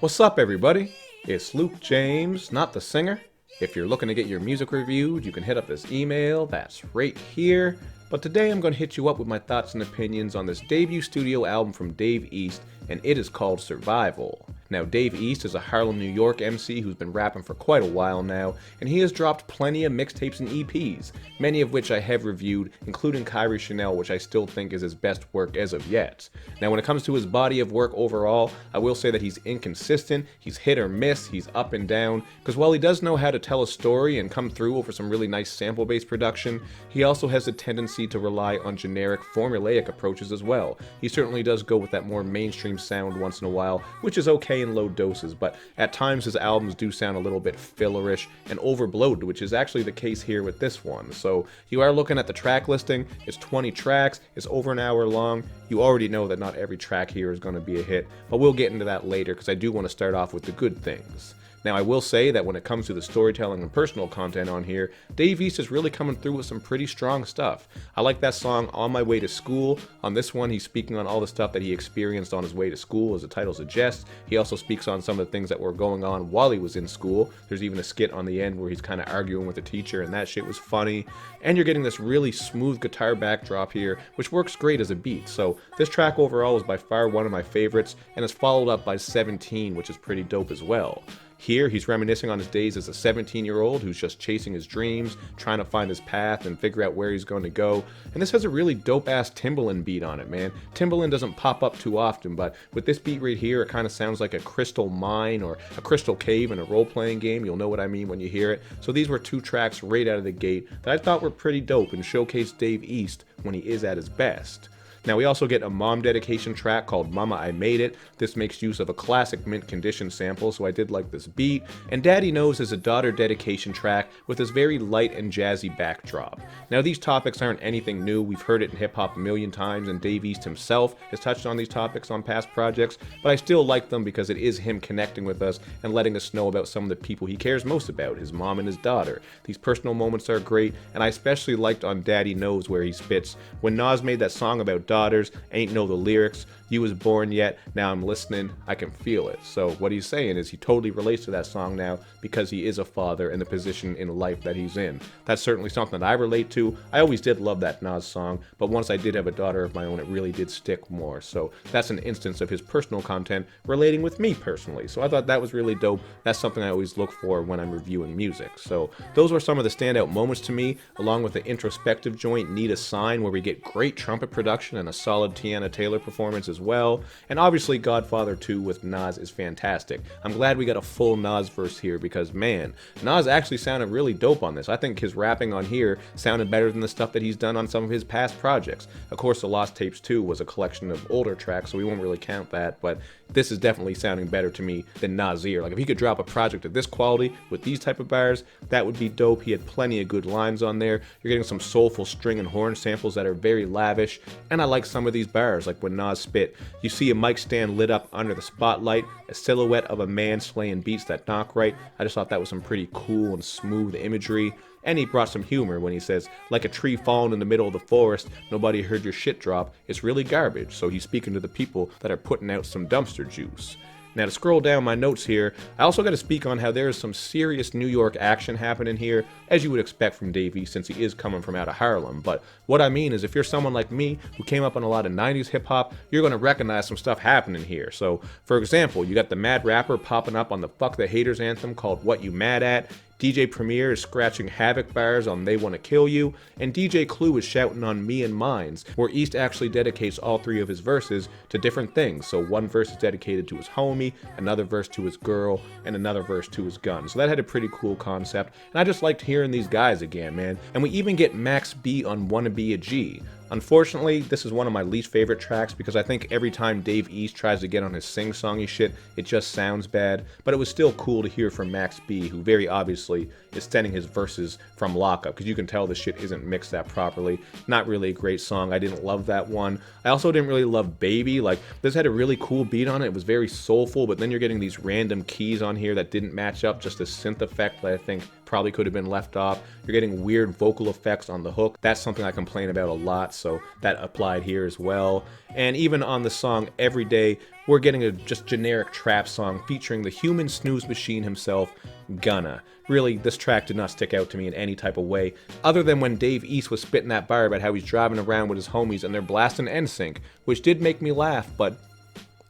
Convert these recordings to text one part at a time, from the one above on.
What's up, everybody? It's Luke James, not the singer. If you're looking to get your music reviewed, you can hit up this email that's right here. But today I'm going to hit you up with my thoughts and opinions on this debut studio album from Dave East, and it is called Survival. Now, Dave East is a Harlem, New York MC who's been rapping for quite a while now, and he has dropped plenty of mixtapes and EPs, many of which I have reviewed, including Kyrie Chanel, which I still think is his best work as of yet. Now, when it comes to his body of work overall, I will say that he's inconsistent, he's hit or miss, he's up and down, because while he does know how to tell a story and come through over some really nice sample-based production, he also has a tendency to rely on generic formulaic approaches as well. He certainly does go with that more mainstream sound once in a while, which is okay in low doses, but at times his albums do sound a little bit fillerish and overbloated, which is actually the case here with this one. So you are looking at the track listing, it's 20 tracks, it's over an hour long. You already know that not every track here is going to be a hit, but we'll get into that later because I do want to start off with the good things. Now, I will say that when it comes to the storytelling and personal content on here, Dave East is really coming through with some pretty strong stuff. I like that song, On My Way to School. On this one, he's speaking on all the stuff that he experienced on his way to school, as the title suggests. He also speaks on some of the things that were going on while he was in school. There's even a skit on the end where he's kind of arguing with the teacher, and that shit was funny. And you're getting this really smooth guitar backdrop here, which works great as a beat. So this track overall is by far one of my favorites, and it's followed up by 17, which is pretty dope as well. Here, he's reminiscing on his days as a 17-year-old who's just chasing his dreams, trying to find his path and figure out where he's going to go. And this has a really dope-ass Timbaland beat on it, man. Timbaland doesn't pop up too often, but with this beat right here, it kind of sounds like a crystal mine or a crystal cave in a role-playing game. You'll know what I mean when you hear it. So these were two tracks right out of the gate that I thought were pretty dope and showcased Dave East when he is at his best. Now, we also get a mom dedication track called Mama I Made It. This makes use of a classic mint condition sample, so I did like this beat. And Daddy Knows is a daughter dedication track with this very light and jazzy backdrop. Now, these topics aren't anything new. We've heard it in hip-hop a million times, and Dave East himself has touched on these topics on past projects, but I still like them because it is him connecting with us and letting us know about some of the people he cares most about, his mom and his daughter. These personal moments are great, and I especially liked on Daddy Knows where he spits, when Nas made that song about daughters, ain't know the lyrics, you was born yet, now I'm listening, I can feel it. So what he's saying is he totally relates to that song now because he is a father and the position in life that he's in. That's certainly something that I relate to. I always did love that Nas song, but once I did have a daughter of my own, it really did stick more. So that's an instance of his personal content relating with me personally. So I thought that was really dope. That's something I always look for when I'm reviewing music. So those were some of the standout moments to me, along with the introspective joint Need a Sign, where we get great trumpet production and a solid Tiana Taylor performance as well. And obviously Godfather 2 with Nas is fantastic. I'm glad we got a full Nas verse here because, man, Nas actually sounded really dope on this. I think his rapping on here sounded better than the stuff that he's done on some of his past projects. Of course, the Lost Tapes 2 was a collection of older tracks, so we won't really count that, but this is definitely sounding better to me than Nasir. Like, if he could drop a project of this quality with these type of bars, that would be dope. He had plenty of good lines on there. You're getting some soulful string and horn samples that are very lavish, and I like some of these bars, like when Nas spit, you see a mic stand lit up under the spotlight, a silhouette of a man slaying beats that knock right. I just thought that was some pretty cool and smooth imagery. And he brought some humor when he says, like a tree falling in the middle of the forest, nobody heard your shit drop, it's really garbage. So he's speaking to the people that are putting out some dumpster juice. Now, to scroll down my notes here, I also got to speak on how there is some serious New York action happening here, as you would expect from Dave East since he is coming from out of Harlem. But what I mean is, if you're someone like me who came up on a lot of 90s hip-hop, you're going to recognize some stuff happening here. So, for example, you got the Mad Rapper popping up on the Fuck the Haters anthem called What You Mad At, DJ Premier is scratching Havoc bars on They Wanna Kill You, and DJ Clue is shouting on Me and Mines, where East actually dedicates all three of his verses to different things. So one verse is dedicated to his homie, another verse to his girl, and another verse to his gun. So that had a pretty cool concept, and I just liked hearing these guys again, man. And we even get Max B on Wanna Be a G. Unfortunately, this is one of my least favorite tracks because I think every time Dave East tries to get on his sing-songy shit, it just sounds bad, but it was still cool to hear from Max B, who very obviously is sending his verses from lockup, because you can tell the shit isn't mixed that properly. Not really a great song. I didn't love that one. I also didn't really love Baby. Like, this had a really cool beat on it. It was very soulful, but then you're getting these random keys on here that didn't match up, just a synth effect that I think probably could have been left off. You're getting weird vocal effects on the hook. That's something I complain about a lot, so that applied here as well. And even on the song Every Day, we're getting a just generic trap song featuring the human snooze machine himself, Gunna. Really, this track did not stick out to me in any type of way, other than when Dave East was spitting that bar about how he's driving around with his homies and they're blasting NSYNC, which did make me laugh, but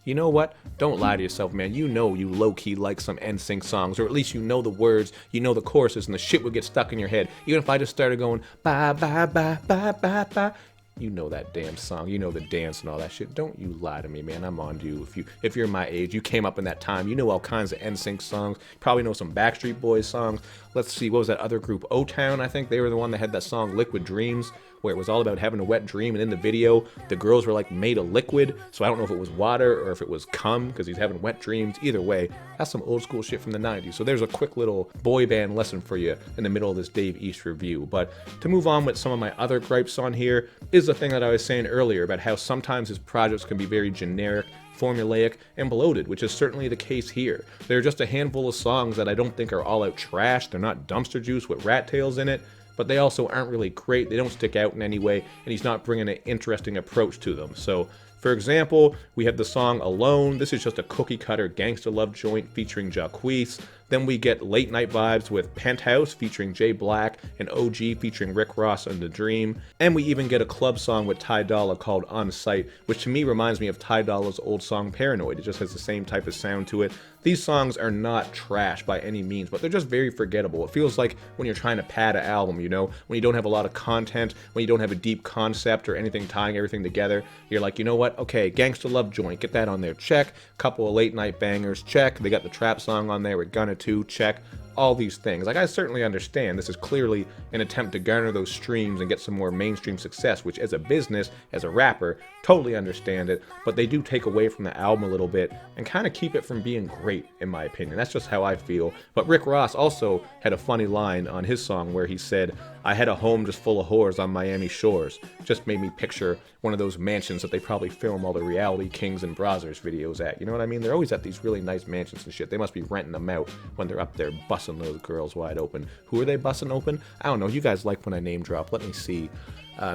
you know what? Don't lie to yourself, man. You know you low-key like some NSYNC songs, or at least you know the words, you know the choruses, and the shit would get stuck in your head. Even if I just started going, bye, bye, bye, bye, bye, bye. You know that damn song, you know the dance and all that shit. Don't you lie to me, man. I'm on to you. If you're my age, you came up in that time, you know all kinds of NSYNC songs. Probably know some Backstreet Boys songs. Let's see, what was that other group? O-Town, I think they were the one that had that song Liquid Dreams, where it was all about having a wet dream, and in the video, the girls were like made of liquid, so I don't know if it was water or if it was cum, because he's having wet dreams. Either way, that's some old school shit from the 90s. So there's a quick little boy band lesson for you in the middle of this Dave East review. But to move on with some of my other gripes on here, is the thing that I was saying earlier about how sometimes his projects can be very generic, formulaic, and bloated, which is certainly the case here. There are just a handful of songs that I don't think are all out trash. They're not dumpster juice with rat tails in it, but they also aren't really great. They don't stick out in any way, and he's not bringing an interesting approach to them. So, for example, we have the song Alone. This is just a cookie cutter gangsta love joint featuring Jacquees. Then we get Late Night Vibes with Penthouse featuring Jay Black and OG featuring Rick Ross and The Dream. And we even get a club song with Ty Dolla called On Sight, which to me reminds me of Ty Dolla's old song Paranoid. It just has the same type of sound to it. These songs are not trash by any means, but they're just very forgettable. It feels like when you're trying to pad an album, you know, when you don't have a lot of content, when you don't have a deep concept or anything tying everything together, you're like, you know what, okay, Gangsta Love Joint, get that on there, check. Couple of late night bangers, check. They got the trap song on there with Gunna 2, check. All these things. Like, I certainly understand this is clearly an attempt to garner those streams and get some more mainstream success, which as a business, as a rapper, totally understand it, but they do take away from the album a little bit and kind of keep it from being great, in my opinion. That's just how I feel. But Rick Ross also had a funny line on his song where he said, I had a home just full of whores on Miami shores. Just made me picture one of those mansions that they probably film all the reality kings and brazzers videos at. You know what I mean? They're always at these really nice mansions and shit. They must be renting them out when they're up there busting those girls wide open. Who are they busting open? I don't know. You guys like when I name drop. Let me see.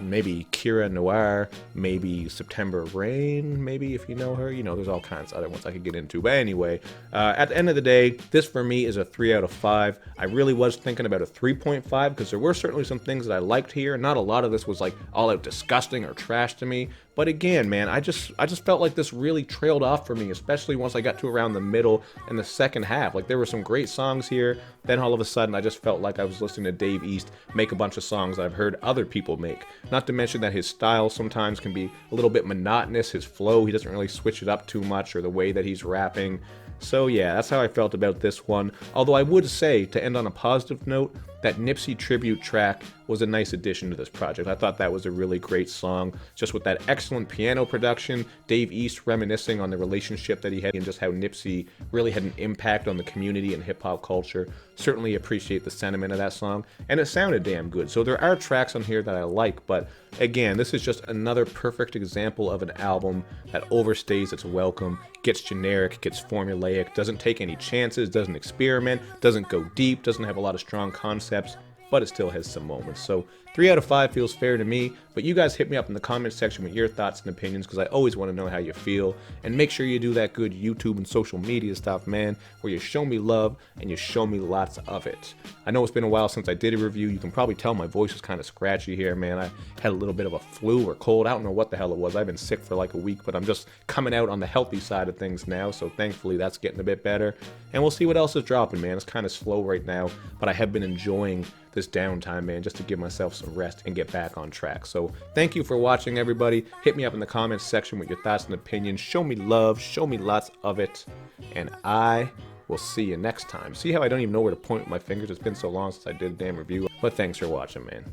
Maybe Kira Noir, maybe September Rain, maybe if you know her. You know, there's all kinds of other ones I could get into. But anyway, at the end of the day, this for me is a 3 out of 5. I really was thinking about a 3.5 because there were certainly some things that I liked here. Not a lot of this was like all out disgusting or trash to me. But again, man, I just felt like this really trailed off for me, especially once I got to around the middle and the second half. Like, there were some great songs here. Then all of a sudden, I just felt like I was listening to Dave East make a bunch of songs that I've heard other people make. Not to mention that his style sometimes can be a little bit monotonous. His flow, he doesn't really switch it up too much, or the way that he's rapping. So yeah, that's how I felt about this one. Although I would say, to end on a positive note, that Nipsey tribute track was a nice addition to this project. I thought that was a really great song, just with that excellent piano production, Dave East reminiscing on the relationship that he had and just how Nipsey really had an impact on the community and hip-hop culture. Certainly appreciate the sentiment of that song, and it sounded damn good. So there are tracks on here that I like, but again, this is just another perfect example of an album that overstays its welcome, gets generic, gets formulaic, doesn't take any chances, doesn't experiment, doesn't go deep, doesn't have a lot of strong concepts, but it still has some moments. So 3 out of 5 feels fair to me, but you guys hit me up in the comment section with your thoughts and opinions, because I always want to know how you feel. And make sure you do that good YouTube and social media stuff, man, where you show me love and you show me lots of it. I know it's been a while since I did a review. You can probably tell my voice is kind of scratchy here, man. I had a little bit of a flu or cold. I don't know what the hell it was. I've been sick for like a week, but I'm just coming out on the healthy side of things now, so thankfully that's getting a bit better. And we'll see what else is dropping, man. It's kind of slow right now, but I have been enjoying this downtime, man, just to give myself some rest and get back on track. So thank you for watching, everybody. Hit me up in the comments section with your thoughts and opinions. Show me love, show me lots of it, and I will see you next time. See how I don't even know where to point with my fingers? It's been so long since I did a damn review, but thanks for watching, man.